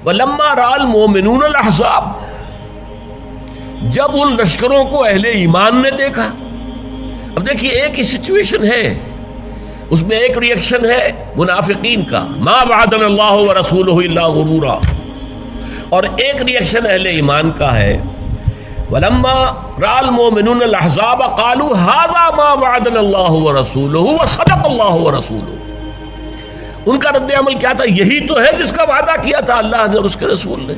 وَلَمَّا رَأَى الْمُؤْمِنُونَ الْأَحْزَابَ، جب ان لشکروں کو اہل ایمان نے دیکھا. اب دیکھیے ایک ہی سچویشن ہے، اس میں ایک ریئیکشن ہے منافقین کا، ما وعدنا اللہ ورسولہ الا غرورا، اور ایک ریئیکشن اہل ایمان کا ہے وَلَمَّا رَأَى الْمُؤْمِنُونَ الْأَحْزَابَ قَالُوا هَذَا مَا وَعَدَنَا اللَّهُ وَرَسُولُهُ وَصَدَقَ اللَّهُ وَرَسُولُهُ. ان کا رد عمل کیا تھا؟ یہی تو ہے جس کا وعدہ کیا تھا اللہ نے اور اس کے رسول نے،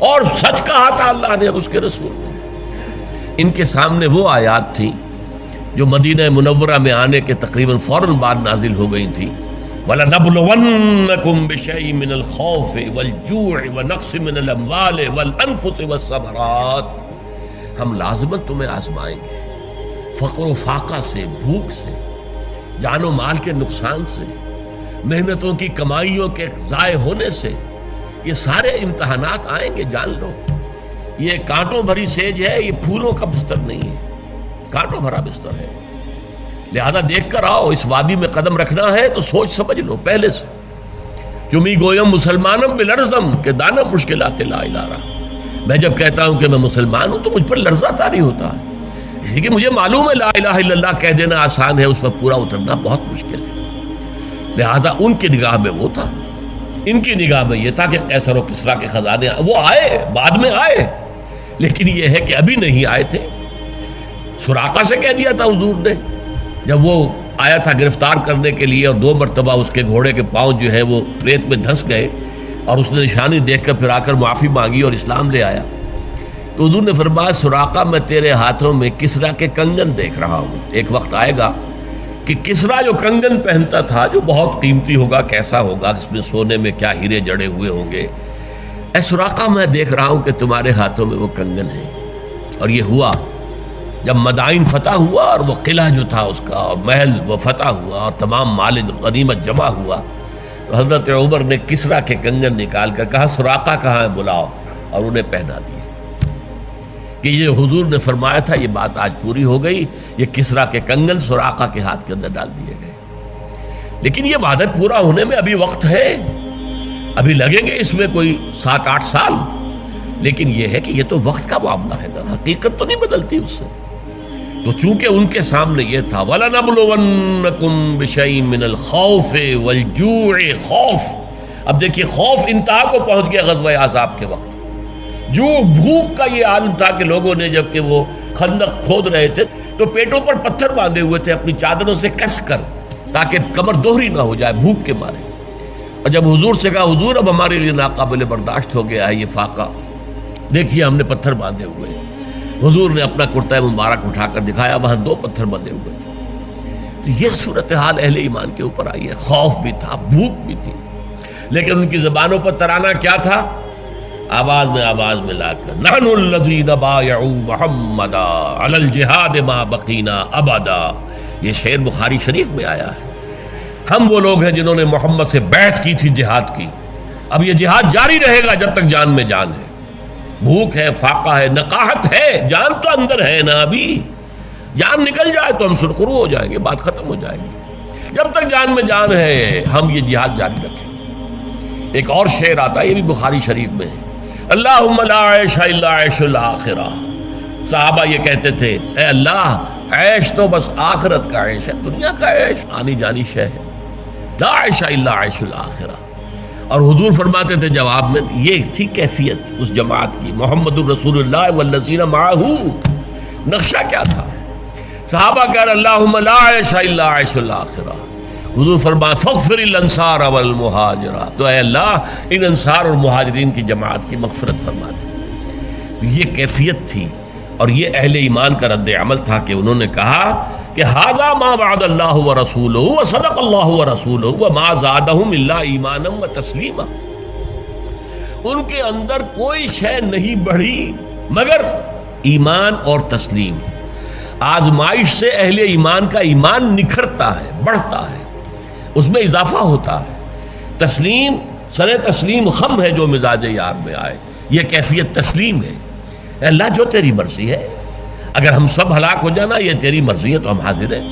اور سچ کہا تھا اللہ نے اور اس کے رسول نے. ان کے سامنے وہ آیات تھیں جو مدینہ منورہ میں آنے کے تقریباً فوراً بعد نازل ہو گئی تھیں. وَلَنَبْلُوَنَّكُمْ بِشَيْءٍ مِّنَ الْخَوْفِ وَالْجُوعِ وَنَقْصٍ مِّنَ الْأَمْوَالِ وَالْأَنفُسِ وَالثَّمَرَاتِ، ہم لازماً تمہیں آزمائیں گے، فقر و فاقہ سے، بھوک سے، جان و مال کے نقصان سے، محنتوں کی کمائیوں کے ضائع ہونے سے. یہ سارے امتحانات آئیں گے، جان لو. یہ کانٹوں بھری سیج ہے، یہ پھولوں کا بستر نہیں ہے، کانٹوں بھرا بستر ہے. لہذا دیکھ کر آؤ، اس وادی میں قدم رکھنا ہے تو سوچ سمجھ لو پہلے سے. چمی گویم مسلمانم بلرزم کہ دانا مشکلات لا الہ رہا. میں جب کہتا ہوں کہ میں مسلمان ہوں تو مجھ پر لرزہ طاری ہوتا ہے، اس لیے کہ مجھے معلوم ہے لا الہ الا اللہ کہہ دینا آسان ہے، اس پر پورا اترنا بہت مشکل ہے. لہذا ان کی نگاہ میں وہ تھا، ان کی نگاہ میں یہ تھا کہ قیصر و کسریٰ کے خزانے وہ آئے، بعد میں آئے، لیکن یہ ہے کہ ابھی نہیں آئے تھے. سراقہ سے کہہ دیا تھا حضور نے جب وہ آیا تھا گرفتار کرنے کے لیے، اور 2 مرتبہ اس کے گھوڑے کے پاؤں جو ہے وہ ریت میں دھنس گئے، اور اس نے نشانی دیکھ کر پھر آ کر معافی مانگی اور اسلام لے آیا. تو حضور نے فرمایا سراقہ میں تیرے ہاتھوں میں کسریٰ کے کنگن دیکھ رہا ہوں. ایک وقت آئے گا کہ کسریٰ جو کنگن پہنتا تھا جو بہت قیمتی ہوگا، کیسا ہوگا، اس میں سونے میں کیا ہیرے جڑے ہوئے ہوں گے، اے سراقہ میں دیکھ رہا ہوں کہ تمہارے ہاتھوں میں وہ کنگن ہیں. اور یہ ہوا جب مدائن فتح ہوا اور وہ قلعہ جو تھا اس کا اور محل وہ فتح ہوا اور تمام مال غنیمت جمع ہوا، تو حضرت عمر نے کسریٰ کے کنگن نکال کر کہا سراقہ کہاں ہے، بلاؤ، اور انہیں پہنا دیے. کہ یہ حضور نے فرمایا تھا یہ بات آج پوری ہو گئی. یہ کسریٰ کے کنگن سراقہ کے ہاتھ کے اندر ڈال دیے گئے. لیکن یہ وعدہ پورا ہونے میں ابھی وقت ہے، ابھی لگیں گے اس میں کوئی 7-8 سال. لیکن یہ ہے کہ یہ تو وقت کا معاملہ ہے نا، حقیقت تو نہیں بدلتی اس سے. تو چونکہ ان کے سامنے یہ تھا وَلَنَبْلُوَنَّكُمْ بِشَيْءٍ مِّنَ الْخَوْفِ وَالْجُوعِ، خوف. اب دیکھیے خوف انتہا کو پہنچ گیا غزوہ احزاب کے وقت. جو بھوک کا یہ عالم تھا کہ لوگوں نے جب کہ وہ خندق کھود رہے تھے تو پیٹوں پر پتھر باندھے ہوئے تھے اپنی چادروں سے کس کر، تاکہ کمر دوہری نہ ہو جائے بھوک کے مارے. اور جب حضور سے کہا حضور اب ہمارے لیے ناقابل برداشت ہو گیا ہے یہ فاقہ، دیکھیے ہم نے پتھر باندھے ہوئے ہیں. حضور نے اپنا کرتا مبارک اٹھا کر دکھایا، وہاں 2 پتھر بندھے ہوئے تھے. تو یہ صورتحال اہل ایمان کے اوپر آئی ہے. خوف بھی تھا، بھوک بھی تھی، لیکن ان کی زبانوں پر ترانہ کیا تھا؟ آواز میں لا کر نحن الذین بایعوا محمدا علی الجہاد ما بقینا ابدا. یہ شعر بخاری شریف میں آیا ہے. ہم وہ لوگ ہیں جنہوں نے محمد سے بیعت کی تھی جہاد کی، اب یہ جہاد جاری رہے گا جب تک جان میں جان ہے. بھوک ہے، فاقہ ہے، نقاہت ہے، جان تو اندر ہے نا. ابھی جان نکل جائے تو ہم سرخرو ہو جائیں گے، بات ختم ہو جائے گی. جب تک جان میں جان ہے ہم یہ جہاد جاری رکھیں. ایک اور شعر آتا ہے، یہ بھی بخاری شریف میں ہے، اللہم لا عیش الا عیش الاخرہ. صحابہ یہ کہتے تھے اے اللہ عیش تو بس آخرت کا عیش ہے، دنیا کا عیش آنی جانی شے ہے. لا عیش الا عیش الاخرہ. اور حضور فرماتے تھے جواب میں، یہ تھی کیفیت اس جماعت کی، محمد الرسول اللہ والذین معہ. نقشہ کیا تھا؟ صحابہ کہہ رہے اللہم لا عیش الا عیش الاخرہ. حضور فرمایا فاغفر الانصار والمہاجر، تو اے اللہ ان انصار اور مہاجرین کی جماعت کی مغفرت فرما دے. یہ کیفیت تھی اور یہ اہل ایمان کا رد عمل تھا کہ انہوں نے کہا کہ ھذا ما وعد اللہ ورسولہ وصدق اللہ ورسولہ وما زادہم الا ایمانا وتسلیما. ان کے اندر کوئی شے نہیں بڑھی مگر ایمان اور تسلیم. آزمائش سے اہل ایمان کا ایمان نکھرتا ہے، بڑھتا ہے، اس میں اضافہ ہوتا ہے. تسلیم سر تسلیم خم ہے جو مزاج یار میں آئے، یہ کیفیت تسلیم ہے. اے اللہ جو تیری مرضی ہے، اگر ہم سب ہلاک ہو جانا یہ تیری مرضی ہے تو ہم حاضر ہیں.